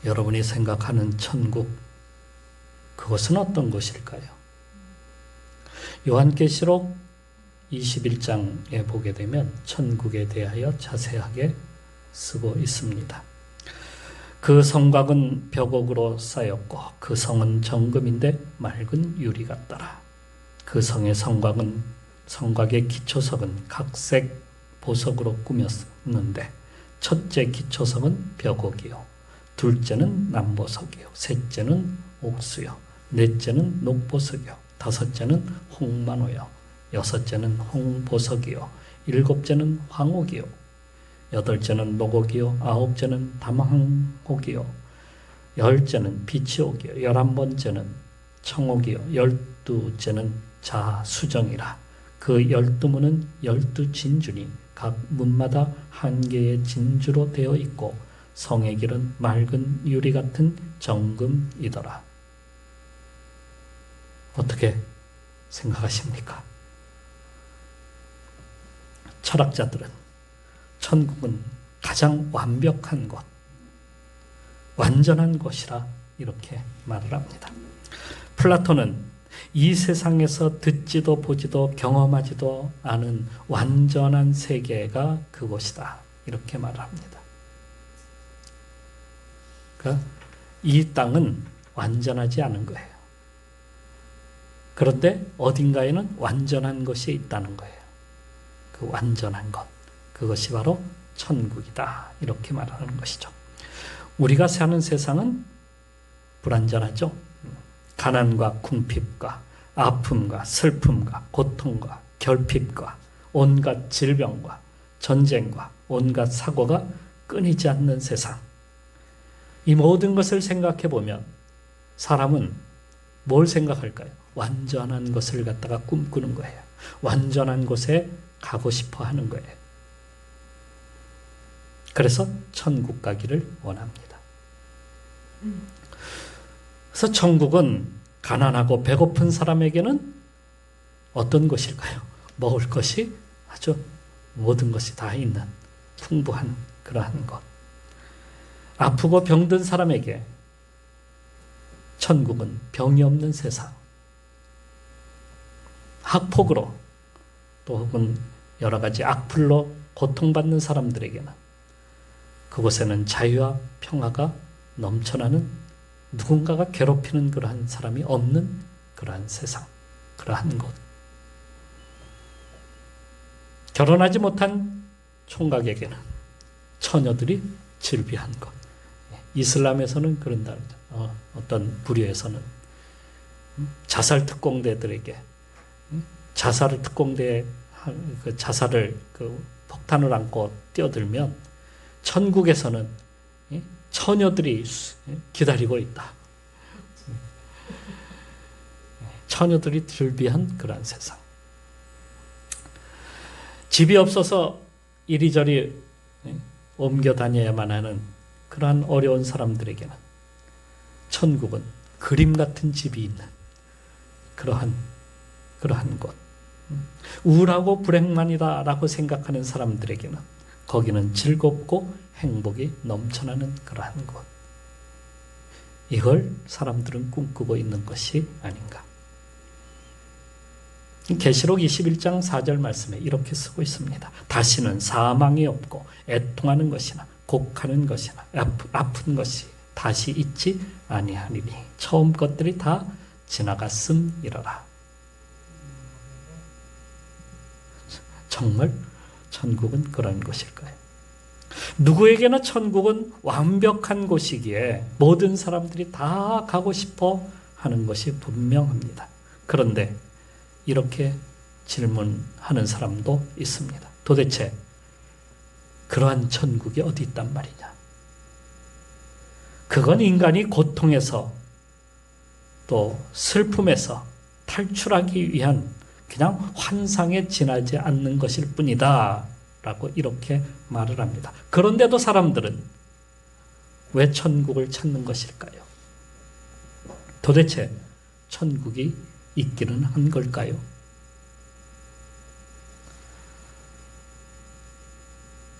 여러분이 생각하는 천국, 그것은 어떤 곳일까요? 요한계시록 21장에 보게 되면 천국에 대하여 자세하게 쓰고 있습니다. 그 성곽은 벽옥으로 쌓였고 그 성은 정금인데 맑은 유리 같더라. 그 성의 성곽의 기초석은 각색 보석으로 꾸몄는데 첫째 기초석은 벽옥이요, 둘째는 남보석이요, 셋째는 옥수요, 넷째는 녹보석이요, 다섯째는 홍만호요, 여섯째는 홍보석이요, 일곱째는 황옥이요, 여덟째는 녹옥이요, 아홉째는 담황옥이요, 열째는 비치옥이요, 11번째는 청옥이요, 12째는 자수정이라. 그 12문은 12진주니 각 문마다 한 개의 진주로 되어 있고 성의 길은 맑은 유리 같은 정금이더라. 어떻게 생각하십니까? 철학자들은 천국은 가장 완벽한 곳, 완전한 곳이라 이렇게 말을 합니다. 플라톤은 이 세상에서 듣지도 보지도 경험하지도 않은 완전한 세계가 그곳이다, 이렇게 말을 합니다. 그러니까 이 땅은 완전하지 않은 거예요. 그런데 어딘가에는 완전한 것이 있다는 거예요. 그 완전한 것, 그것이 바로 천국이다, 이렇게 말하는 것이죠. 우리가 사는 세상은 불완전하죠. 가난과 궁핍과 아픔과 슬픔과 고통과 결핍과 온갖 질병과 전쟁과 온갖 사고가 끊이지 않는 세상. 이 모든 것을 생각해 보면 사람은 뭘 생각할까요? 완전한 것을 갖다가 꿈꾸는 거예요. 완전한 곳에 가고 싶어 하는 거예요. 그래서 천국 가기를 원합니다. 그래서 천국은 가난하고 배고픈 사람에게는 어떤 것일까요? 먹을 것이 아주 모든 것이 다 있는 풍부한 그러한 것. 아프고 병든 사람에게 천국은 병이 없는 세상. 학폭으로 또 혹은 여러 가지 악플로 고통받는 사람들에게는 그곳에는 자유와 평화가 넘쳐나는, 누군가가 괴롭히는 그러한 사람이 없는 그러한 세상, 그러한 곳. 결혼하지 못한 총각에게는 처녀들이 즐비한 것. 이슬람에서는 그런다. 어떤 부류에서는 자살 특공대들에게 자살을 특공대 그 자살을 그 폭탄을 안고 뛰어들면 천국에서는 처녀들이 기다리고 있다. 처녀들이 즐비한 그런 세상. 집이 없어서 이리저리 옮겨 다녀야만 하는 그러한 어려운 사람들에게는 천국은 그림 같은 집이 있는 그러한 곳. 우울하고 불행만이다라고 생각하는 사람들에게는 거기는 즐겁고 행복이 넘쳐나는 그러한 곳. 이걸 사람들은 꿈꾸고 있는 것이 아닌가. 계시록 21장 4절 말씀에 이렇게 쓰고 있습니다. 다시는 사망이 없고 애통하는 것이나 곡하는 것이나 아픈 것이 다시 있지 아니하리니 처음 것들이 다 지나갔음이러라. 정말 천국은 그런 곳일까요? 누구에게나 천국은 완벽한 곳이기에 모든 사람들이 다 가고 싶어 하는 것이 분명합니다. 그런데 이렇게 질문하는 사람도 있습니다. 도대체 그러한 천국이 어디 있단 말이냐? 그건 인간이 고통에서 또 슬픔에서 탈출하기 위한 그냥 환상에 지나지 않는 것일 뿐이다 라고 이렇게 말을 합니다. 그런데도 사람들은 왜 천국을 찾는 것일까요? 도대체 천국이 있기는 한 걸까요?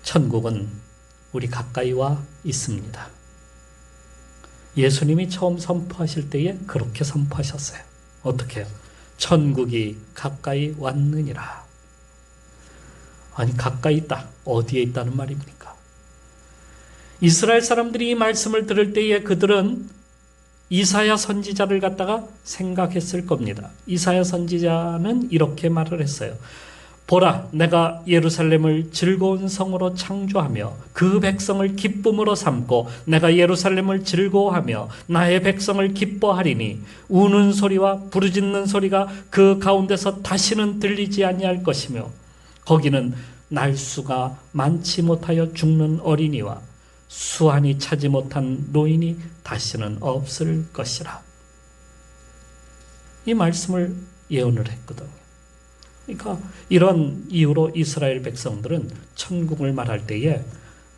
천국은 우리 가까이 와 있습니다. 예수님이 처음 선포하실 때에 그렇게 선포하셨어요. 어떻게 해요? 천국이 가까이 왔느니라. 아니, 가까이 있다. 어디에 있다는 말입니까? 이스라엘 사람들이 이 말씀을 들을 때에 그들은 이사야 선지자를 갖다가 생각했을 겁니다. 이사야 선지자는 이렇게 말을 했어요. 보라, 내가 예루살렘을 즐거운 성으로 창조하며 그 백성을 기쁨으로 삼고 내가 예루살렘을 즐거워하며 나의 백성을 기뻐하리니 우는 소리와 부르짖는 소리가 그 가운데서 다시는 들리지 아니할 것이며 거기는 날수가 많지 못하여 죽는 어린이와 수완이 차지 못한 노인이 다시는 없을 것이라. 이 말씀을 예언을 했거든요. 그러니까 이런 이유로 이스라엘 백성들은 천국을 말할 때에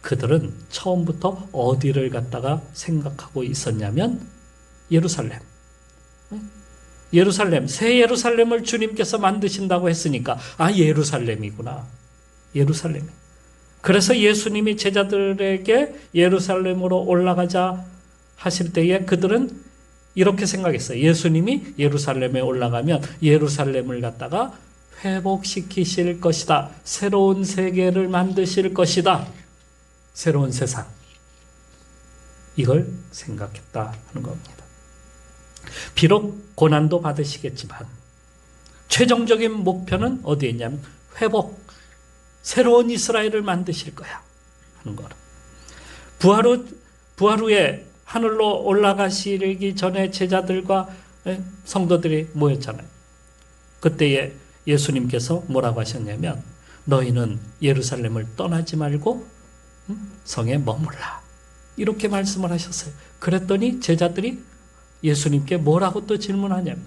그들은 처음부터 어디를 갖다가 생각하고 있었냐면 예루살렘. 예루살렘, 새 예루살렘을 주님께서 만드신다고 했으니까 예루살렘이구나. 예루살렘. 그래서 예수님이 제자들에게 예루살렘으로 올라가자 하실 때에 그들은 이렇게 생각했어요. 예수님이 예루살렘에 올라가면 예루살렘을 갖다가 회복시키실 것이다. 새로운 세계를 만드실 것이다. 새로운 세상. 이걸 생각했다 하는 겁니다. 비록 고난도 받으시겠지만 최종적인 목표는 어디에 있냐면 회복, 새로운 이스라엘을 만드실 거야 하는 거라. 부활 후에 하늘로 올라가시기 전에 제자들과 성도들이 모였잖아요. 그때에 예수님께서 뭐라고 하셨냐면 너희는 예루살렘을 떠나지 말고 성에 머물라. 이렇게 말씀을 하셨어요. 그랬더니 제자들이 예수님께 뭐라고 또 질문하냐면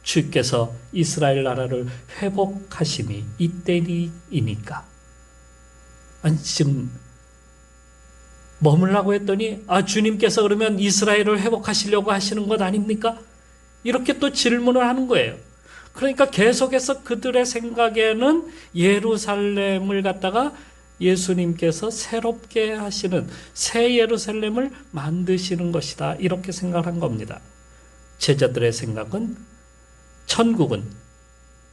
주께서 이스라엘 나라를 회복하심이 이때이니까. 아니 지금 머물라고 했더니 주님께서 그러면 이스라엘을 회복하시려고 하시는 것 아닙니까? 이렇게 또 질문을 하는 거예요. 그러니까 계속해서 그들의 생각에는 예루살렘을 갖다가 예수님께서 새롭게 하시는 새 예루살렘을 만드시는 것이다. 이렇게 생각한 겁니다. 제자들의 생각은 천국은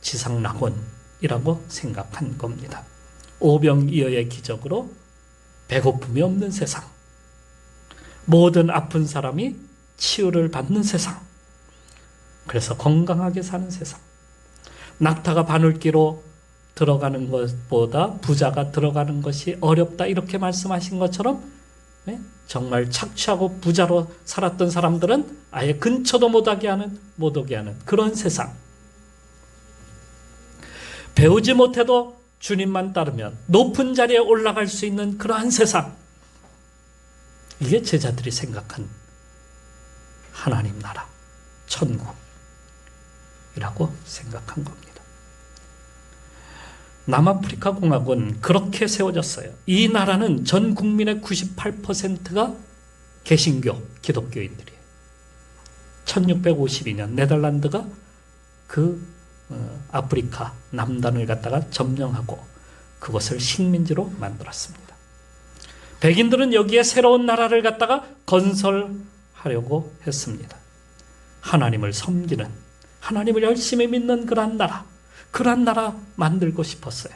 지상낙원이라고 생각한 겁니다. 오병이어의 기적으로 배고픔이 없는 세상, 모든 아픈 사람이 치유를 받는 세상, 그래서 건강하게 사는 세상, 낙타가 바늘기로 들어가는 것보다 부자가 들어가는 것이 어렵다 이렇게 말씀하신 것처럼 정말 착취하고 부자로 살았던 사람들은 아예 근처도 못 오게 하는 그런 세상, 배우지 못해도 주님만 따르면 높은 자리에 올라갈 수 있는 그러한 세상, 이게 제자들이 생각한 하나님 나라, 천국이라고 생각한 겁니다. 남아프리카 공화국은 그렇게 세워졌어요. 이 나라는 전 국민의 98%가 개신교, 기독교인들이에요. 1652년 네덜란드가 그 아프리카 남단을 갖다가 점령하고 그것을 식민지로 만들었습니다. 백인들은 여기에 새로운 나라를 갖다가 건설하려고 했습니다. 하나님을 섬기는, 하나님을 열심히 믿는 그러한 나라 만들고 싶었어요.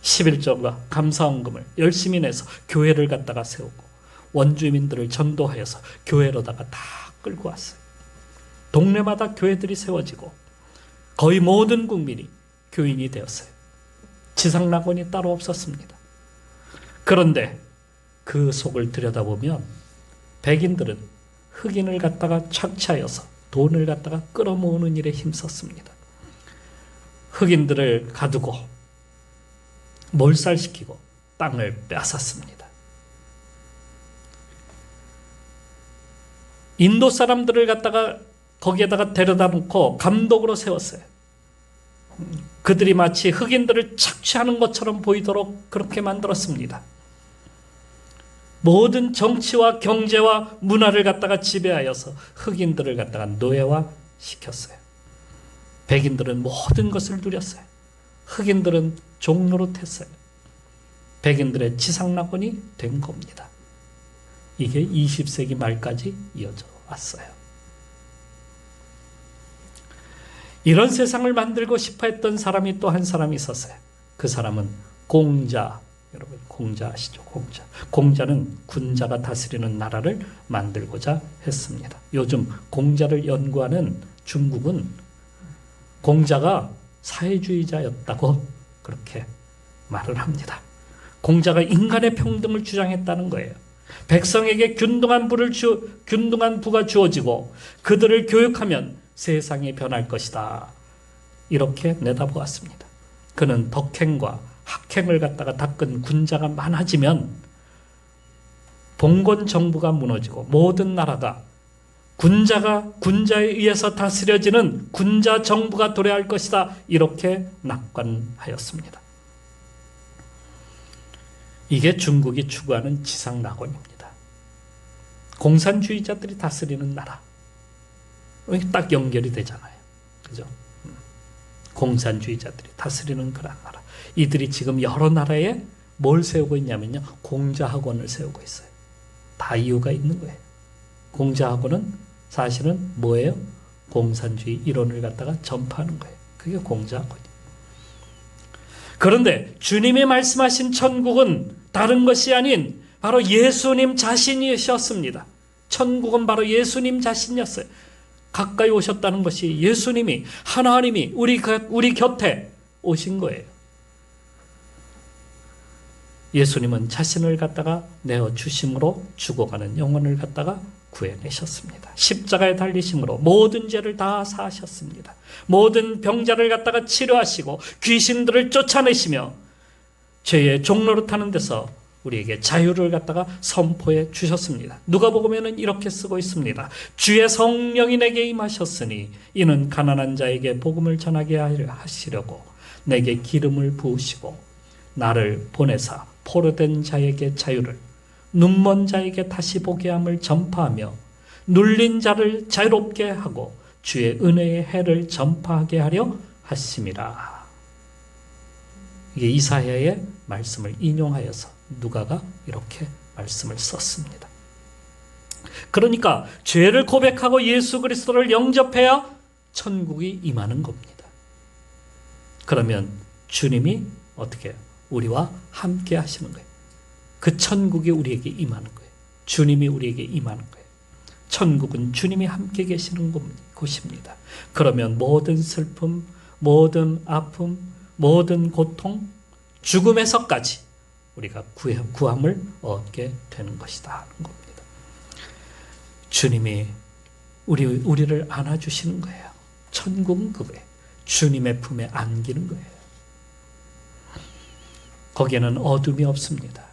11조과 감사헌금을 열심히 내서 교회를 갖다가 세우고 원주민들을 전도하여서 교회로다가 다 끌고 왔어요. 동네마다 교회들이 세워지고 거의 모든 국민이 교인이 되었어요. 지상낙원이 따로 없었습니다. 그런데 그 속을 들여다보면 백인들은 흑인을 갖다가 착취하여서 돈을 갖다가 끌어모으는 일에 힘썼습니다. 흑인들을 가두고 몰살시키고 땅을 빼앗았습니다. 인도 사람들을 갖다가 거기에다가 데려다 놓고 감독으로 세웠어요. 그들이 마치 흑인들을 착취하는 것처럼 보이도록 그렇게 만들었습니다. 모든 정치와 경제와 문화를 갖다가 지배하여서 흑인들을 갖다가 노예화 시켰어요. 백인들은 모든 것을 누렸어요. 흑인들은 종노릇했어요. 백인들의 지상낙원이 된 겁니다. 이게 20세기 말까지 이어져 왔어요. 이런 세상을 만들고 싶어 했던 사람이 또 한 사람이 있었어요. 그 사람은 공자. 여러분 공자 아시죠? 공자. 공자는 군자가 다스리는 나라를 만들고자 했습니다. 요즘 공자를 연구하는 중국은 공자가 사회주의자였다고 그렇게 말을 합니다. 공자가 인간의 평등을 주장했다는 거예요. 백성에게 균등한 부가 주어지고 그들을 교육하면 세상이 변할 것이다. 이렇게 내다보았습니다. 그는 덕행과 학행을 갖다가 닦은 군자가 많아지면 봉건 정부가 무너지고 모든 나라가 군자에 의해서 다스려지는 군자 정부가 도래할 것이다. 이렇게 낙관하였습니다. 이게 중국이 추구하는 지상낙원입니다. 공산주의자들이 다스리는 나라. 딱 연결이 되잖아요. 그죠? 공산주의자들이 다스리는 그런 나라. 이들이 지금 여러 나라에 뭘 세우고 있냐면요. 공자학원을 세우고 있어요. 다 이유가 있는 거예요. 공자학원은 사실은 뭐예요? 공산주의 이론을 갖다가 전파하는 거예요. 그게 공자학원이에요. 그런데 주님이 말씀하신 천국은 다른 것이 아닌 바로 예수님 자신이셨습니다. 천국은 바로 예수님 자신이었어요. 가까이 오셨다는 것이 예수님이, 하나님이 우리 곁에 오신 거예요. 예수님은 자신을 갖다가 내어주심으로 죽어가는 영혼을 갖다가 구해내셨습니다. 십자가에 달리심으로 모든 죄를 다 사하셨습니다. 모든 병자를 갖다가 치료하시고 귀신들을 쫓아내시며 죄의 종로로 타는 데서 우리에게 자유를 갖다가 선포해 주셨습니다. 누가복음에는 이렇게 쓰고 있습니다. 주의 성령이 내게 임하셨으니 이는 가난한 자에게 복음을 전하게 하시려고 내게 기름을 부으시고 나를 보내사 포로된 자에게 자유를, 눈먼 자에게 다시 보게 함을 전파하며 눌린 자를 자유롭게 하고 주의 은혜의 해를 전파하게 하려 하심이라. 이게 이사야의 말씀을 인용하여서 누가가 이렇게 말씀을 썼습니다. 그러니까 죄를 고백하고 예수 그리스도를 영접해야 천국이 임하는 겁니다. 그러면 주님이 어떻게 해요? 우리와 함께 하시는 거예요. 그 천국이 우리에게 임하는 거예요. 주님이 우리에게 임하는 거예요. 천국은 주님이 함께 계시는 곳입니다. 그러면 모든 슬픔, 모든 아픔, 모든 고통, 죽음에서까지 우리가 구함을 얻게 되는 것이다 하는 겁니다. 주님이 우리를 안아주시는 거예요. 천국은 그거예요. 주님의 품에 안기는 거예요. 거기에는 어둠이 없습니다.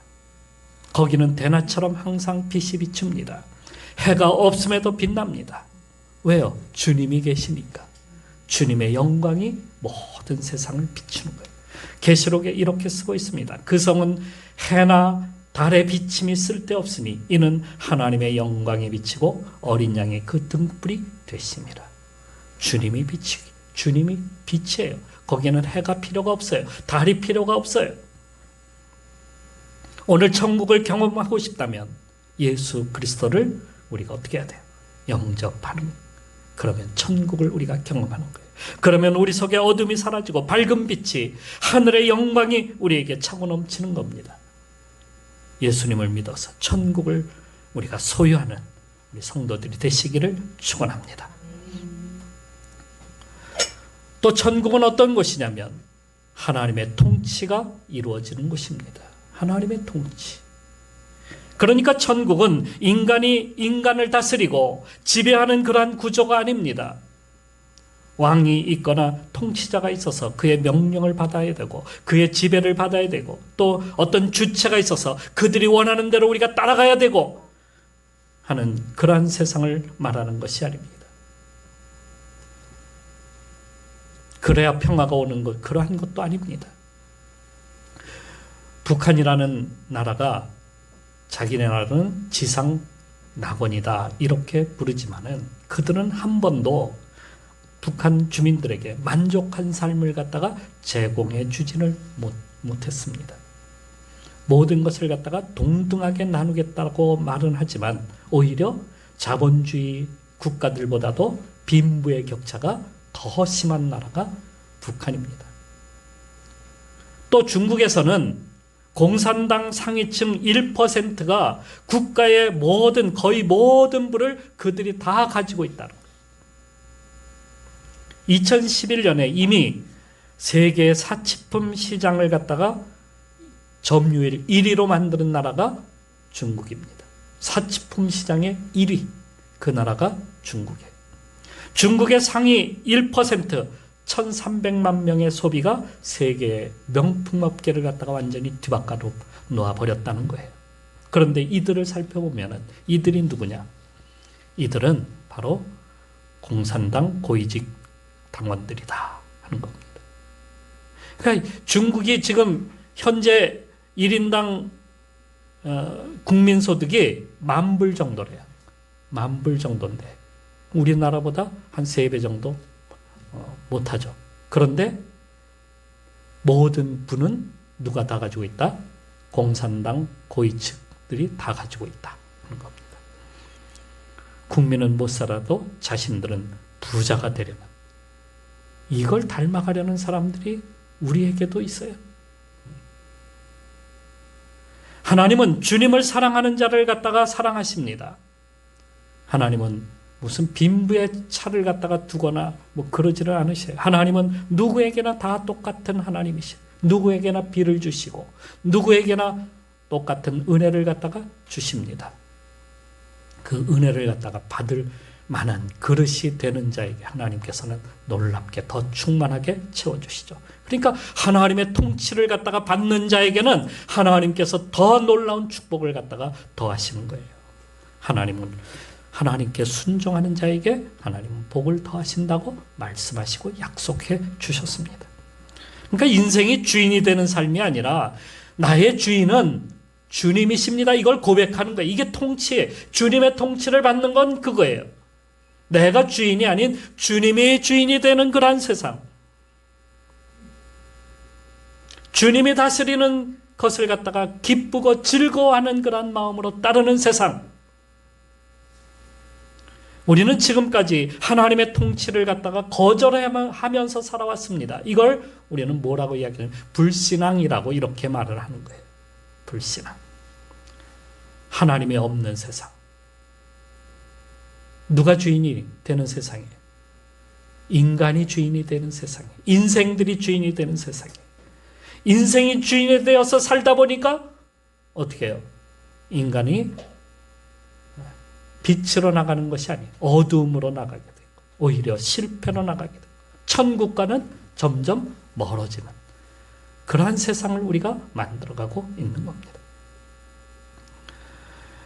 거기는 대낮처럼 항상 빛이 비춥니다. 해가 없음에도 빛납니다. 왜요? 주님이 계시니까. 주님의 영광이 모든 세상을 비추는 거예요. 계시록에 이렇게 쓰고 있습니다. 그 성은 해나 달의 비침이 쓸데없으니 이는 하나님의 영광이 비치고 어린 양의 그 등불이 되심이라. 주님이 주님이 빛이에요. 거기에는 해가 필요가 없어요. 달이 필요가 없어요. 오늘 천국을 경험하고 싶다면 예수 그리스도를 우리가 어떻게 해야 돼요? 영접하는 거예요. 그러면 천국을 우리가 경험하는 거예요. 그러면 우리 속에 어둠이 사라지고 밝은 빛이, 하늘의 영광이 우리에게 차고 넘치는 겁니다. 예수님을 믿어서 천국을 우리가 소유하는 우리 성도들이 되시기를 축원합니다. 또 천국은 어떤 곳이냐면 하나님의 통치가 이루어지는 곳입니다. 하나님의 통치. 그러니까 천국은 인간이 인간을 다스리고 지배하는 그러한 구조가 아닙니다. 왕이 있거나 통치자가 있어서 그의 명령을 받아야 되고 그의 지배를 받아야 되고 또 어떤 주체가 있어서 그들이 원하는 대로 우리가 따라가야 되고 하는 그러한 세상을 말하는 것이 아닙니다. 그래야 평화가 오는 것, 그러한 것도 아닙니다. 북한이라는 나라가 자기네 나라는 지상 낙원이다 이렇게 부르지만은 그들은 한 번도 북한 주민들에게 만족한 삶을 갖다가 제공해 주지를 못했습니다. 모든 것을 갖다가 동등하게 나누겠다고 말은 하지만 오히려 자본주의 국가들보다도 빈부의 격차가 더 심한 나라가 북한입니다. 또 중국에서는 공산당 상위층 1%가 국가의 거의 모든 부를 그들이 다 가지고 있다는 거예요. 2011년에 이미 세계 사치품 시장을 갖다가 점유율 1위로 만드는 나라가 중국입니다. 사치품 시장의 1위, 그 나라가 중국이에요. 중국의 상위 1%, 1300만 명의 소비가 세계의 명품업계를 갖다가 완전히 뒤바꿔로 놓아버렸다는 거예요. 그런데 이들을 살펴보면 이들이 누구냐? 이들은 바로 공산당 고위직 당원들이다 하는 겁니다. 그러니까 중국이 지금 현재 1인당 국민소득이 10,000불 정도래요. 10,000불 정도인데 우리나라보다 한 3배 정도 못하죠. 그런데 모든 부는 누가 다 가지고 있다? 공산당 고위층들이 다 가지고 있다 하는 겁니다. 국민은 못 살아도 자신들은 부자가 되려면 이걸 닮아가려는 사람들이 우리에게도 있어요. 하나님은 주님을 사랑하는 자를 갖다가 사랑하십니다. 하나님은 무슨 빈부의 차를 갖다가 두거나 그러지를 않으셔요. 하나님은 누구에게나 다 똑같은 하나님이시죠. 누구에게나 비를 주시고 누구에게나 똑같은 은혜를 갖다가 주십니다. 그 은혜를 갖다가 받을 만한 그릇이 되는 자에게 하나님께서는 놀랍게 더 충만하게 채워주시죠. 그러니까 하나님의 통치를 갖다가 받는 자에게는 하나님께서 더 놀라운 축복을 갖다가 더하시는 거예요. 하나님께 순종하는 자에게 하나님은 복을 더하신다고 말씀하시고 약속해 주셨습니다. 그러니까 인생이 주인이 되는 삶이 아니라 나의 주인은 주님이십니다. 이걸 고백하는 거예요. 이게 통치예요. 주님의 통치를 받는 건 그거예요. 내가 주인이 아닌 주님이 주인이 되는 그러한 세상. 주님이 다스리는 것을 갖다가 기쁘고 즐거워하는 그러한 마음으로 따르는 세상. 우리는 지금까지 하나님의 통치를 갖다가 거절하면서 살아왔습니다. 이걸 우리는 뭐라고 이야기하냐면 불신앙이라고 이렇게 말을 하는 거예요. 불신앙. 하나님이 없는 세상. 누가 주인이 되는 세상이에요? 인간이 주인이 되는 세상이에요. 인생들이 주인이 되는 세상이에요. 인생이 주인이 되어서 살다 보니까 어떻게 해요? 인간이 빛으로 나가는 것이 아니에요. 어두움으로 나가게 되고 오히려 실패로 나가게 되고 천국과는 점점 멀어지는 그러한 세상을 우리가 만들어가고 있는 겁니다.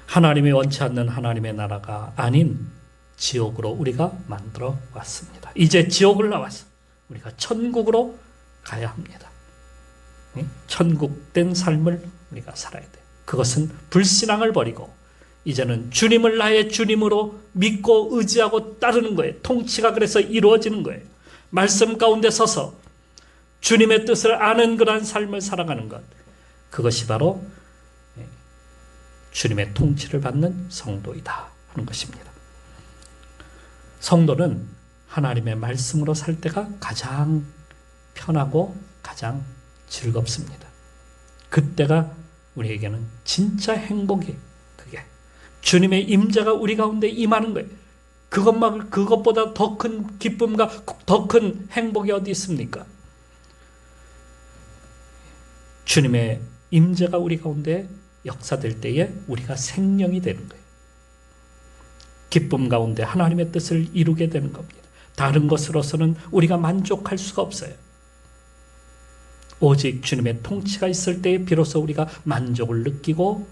하나님이 원치 않는 하나님의 나라가 아닌 지옥으로 우리가 만들어 왔습니다. 이제 지옥을 나와서 우리가 천국으로 가야 합니다. 천국된 삶을 우리가 살아야 돼요. 그것은 불신앙을 버리고 이제는 주님을 나의 주님으로 믿고 의지하고 따르는 거예요. 통치가 그래서 이루어지는 거예요. 말씀 가운데 서서 주님의 뜻을 아는 그러한 삶을 살아가는 것. 그것이 바로 주님의 통치를 받는 성도이다 하는 것입니다. 성도는 하나님의 말씀으로 살 때가 가장 편하고 가장 즐겁습니다. 그때가 우리에게는 진짜 행복이 그게 주님의 임재가 우리 가운데 임하는 거예요. 그것보다 더 큰 기쁨과 더 큰 행복이 어디 있습니까? 주님의 임재가 우리 가운데 역사될 때에 우리가 생명이 되는 거예요. 기쁨 가운데 하나님의 뜻을 이루게 되는 겁니다. 다른 것으로서는 우리가 만족할 수가 없어요. 오직 주님의 통치가 있을 때에 비로소 우리가 만족을 느끼고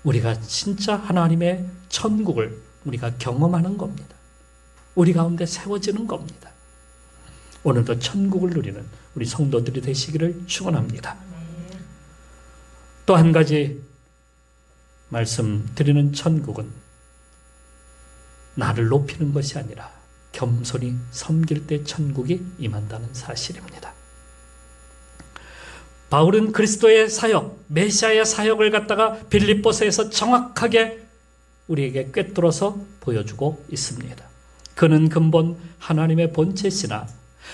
우리가 진짜 하나님의 천국을 우리가 경험하는 겁니다. 우리 가운데 세워지는 겁니다. 오늘도 천국을 누리는 우리 성도들이 되시기를 축원합니다. 또 한 가지 말씀드리는 천국은 나를 높이는 것이 아니라 겸손히 섬길 때 천국이 임한다는 사실입니다. 바울은 그리스도의 사역, 메시아의 사역을 갖다가 빌립보서에서 정확하게 우리에게 꿰뚫어서 보여주고 있습니다. 그는 근본 하나님의 본체시나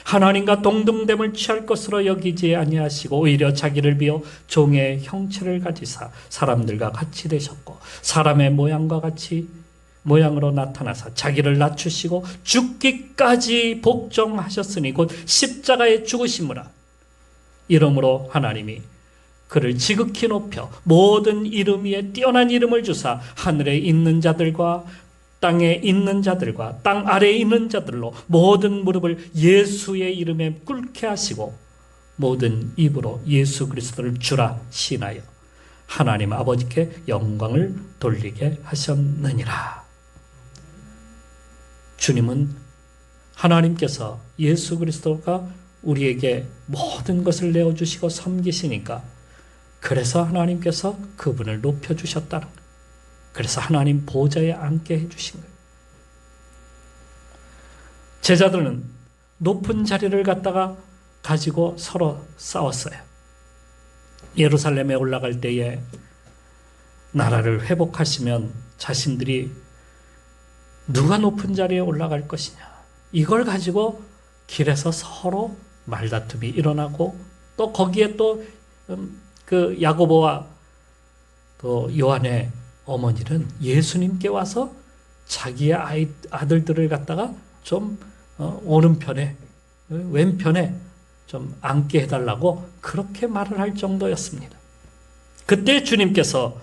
하나님과 동등됨을 취할 것으로 여기지 아니하시고 오히려 자기를 비어 종의 형체를 가지사 사람들과 같이 되셨고 사람의 모양과 같이 모양으로 나타나사 자기를 낮추시고 죽기까지 복종하셨으니 곧 십자가의 죽으심이라. 이러므로 하나님이 그를 지극히 높여 모든 이름 위에 뛰어난 이름을 주사 하늘에 있는 자들과 땅에 있는 자들과 땅 아래에 있는 자들로 모든 무릎을 예수의 이름에 꿇게 하시고 모든 입으로 예수 그리스도를 주라 시인하여 하나님 아버지께 영광을 돌리게 하셨느니라. 주님은 하나님께서 예수 그리스도가 우리에게 모든 것을 내어주시고 섬기시니까 그래서 하나님께서 그분을 높여주셨다는 거예요. 그래서 하나님 보좌에 앉게 해주신 거예요. 제자들은 높은 자리를 갖다가 가지고 서로 싸웠어요. 예루살렘에 올라갈 때에 나라를 회복하시면 자신들이 누가 높은 자리에 올라갈 것이냐, 이걸 가지고 길에서 서로 말다툼이 일어나고 또 거기에 또 그 야고보와 또 요한의 어머니는 예수님께 와서 자기의 아들들을 갖다가 좀 오른편에 왼편에 좀 앉게 해달라고 그렇게 말을 할 정도였습니다. 그때 주님께서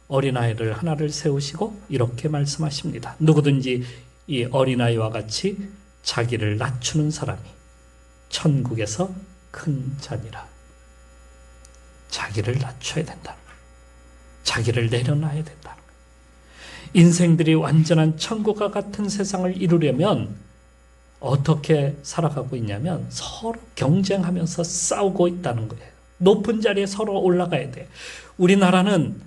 어린아이를 하나를 세우시고 이렇게 말씀하십니다. 누구든지 이 어린아이와 같이 자기를 낮추는 사람이 천국에서 큰 자니라. 자기를 낮춰야 된다는 거예요. 자기를 내려놔야 된다는 거예요. 인생들이 완전한 천국과 같은 세상을 이루려면 어떻게 살아가고 있냐면 서로 경쟁하면서 싸우고 있다는 거예요. 높은 자리에 서로 올라가야 돼. 우리나라는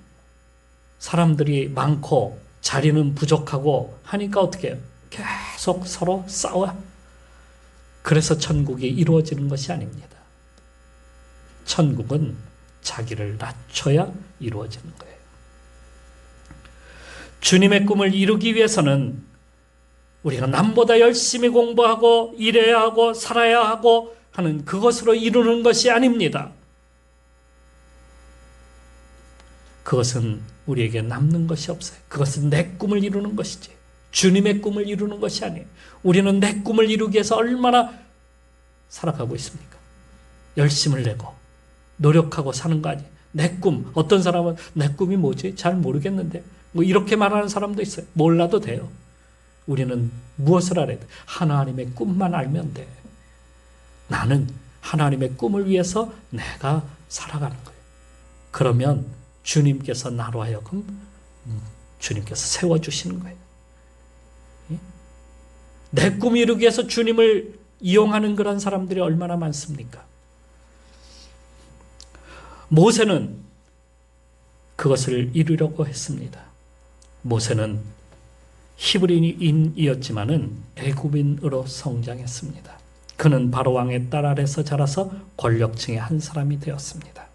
사람들이 많고 자리는 부족하고 하니까 어떻게 해요? 계속 서로 싸워. 그래서 천국이 이루어지는 것이 아닙니다. 천국은 자기를 낮춰야 이루어지는 거예요. 주님의 꿈을 이루기 위해서는 우리가 남보다 열심히 공부하고 일해야 하고 살아야 하고 하는 그것으로 이루는 것이 아닙니다. 그것은 우리에게 남는 것이 없어요. 그것은 내 꿈을 이루는 것이지 주님의 꿈을 이루는 것이 아니에요. 우리는 내 꿈을 이루기 위해서 얼마나 살아가고 있습니까? 열심을 내고 노력하고 사는 거 아니에요. 내 꿈, 어떤 사람은 내 꿈이 뭐지? 잘 모르겠는데 뭐 이렇게 말하는 사람도 있어요. 몰라도 돼요. 우리는 무엇을 알아야 돼? 하나님의 꿈만 알면 돼. 나는 하나님의 꿈을 위해서 내가 살아가는 거예요. 그러면 주님께서 나로 하여금 주님께서 세워주시는 거예요. 내 꿈 이루기 위해서 주님을 이용하는 그런 사람들이 얼마나 많습니까? 모세는 그것을 이루려고 했습니다. 모세는 히브리인이었지만은 애굽인으로 성장했습니다. 그는 바로 왕의 딸 아래서 자라서 권력층의 한 사람이 되었습니다.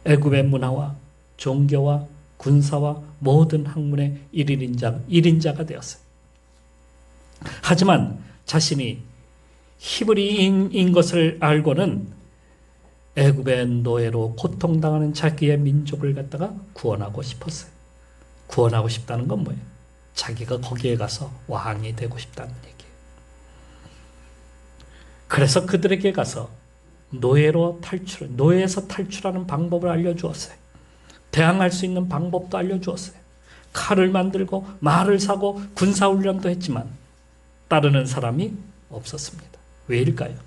애굽의 문화와 종교와 군사와 모든 학문의 1인자가 되었어요. 하지만 자신이 히브리인인 것을 알고는 애굽의 노예로 고통당하는 자기의 민족을 갖다가 구원하고 싶었어요. 구원하고 싶다는 건 뭐예요? 자기가 거기에 가서 왕이 되고 싶다는 얘기예요. 그래서 그들에게 가서 노예에서 탈출하는 방법을 알려주었어요. 대항할 수 있는 방법도 알려주었어요. 칼을 만들고 말을 사고 군사훈련도 했지만 따르는 사람이 없었습니다. 왜일까요?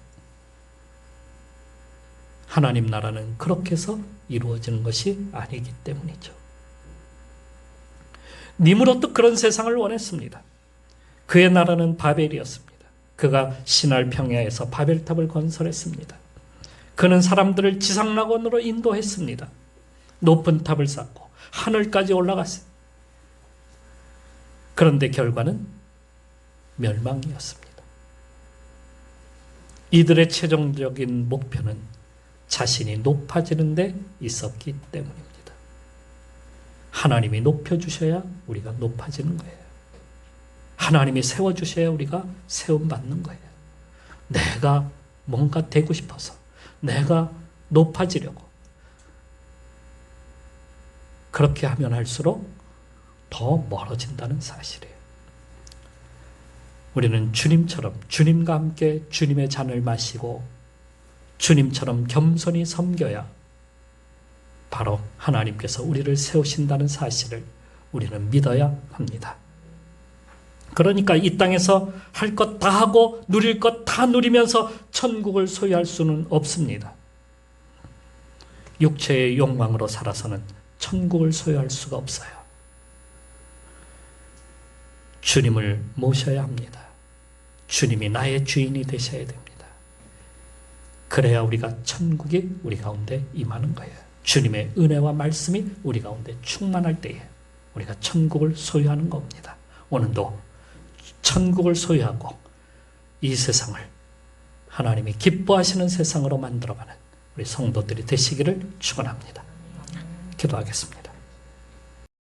하나님 나라는 그렇게 해서 이루어지는 것이 아니기 때문이죠. 니므롯도 그런 세상을 원했습니다. 그의 나라는 바벨이었습니다. 그가 신할 평야에서 바벨탑을 건설했습니다. 그는 사람들을 지상낙원으로 인도했습니다. 높은 탑을 쌓고 하늘까지 올라갔어요. 그런데 결과는 멸망이었습니다. 이들의 최종적인 목표는 자신이 높아지는 데 있었기 때문입니다. 하나님이 높여주셔야 우리가 높아지는 거예요. 하나님이 세워주셔야 우리가 세움받는 거예요. 내가 뭔가 되고 싶어서, 내가 높아지려고 그렇게 하면 할수록 더 멀어진다는 사실이에요. 우리는 주님처럼, 주님과 함께 주님의 잔을 마시고 주님처럼 겸손히 섬겨야 바로 하나님께서 우리를 세우신다는 사실을 우리는 믿어야 합니다. 그러니까 이 땅에서 할 것 다 하고 누릴 것 다 누리면서 천국을 소유할 수는 없습니다. 육체의 욕망으로 살아서는 천국을 소유할 수가 없어요. 주님을 모셔야 합니다. 주님이 나의 주인이 되셔야 됩니다. 그래야 우리가 천국이 우리 가운데 임하는 거예요. 주님의 은혜와 말씀이 우리 가운데 충만할 때에 우리가 천국을 소유하는 겁니다. 오늘도 천국을 소유하고 이 세상을 하나님이 기뻐하시는 세상으로 만들어가는 우리 성도들이 되시기를 축원합니다. 기도하겠습니다.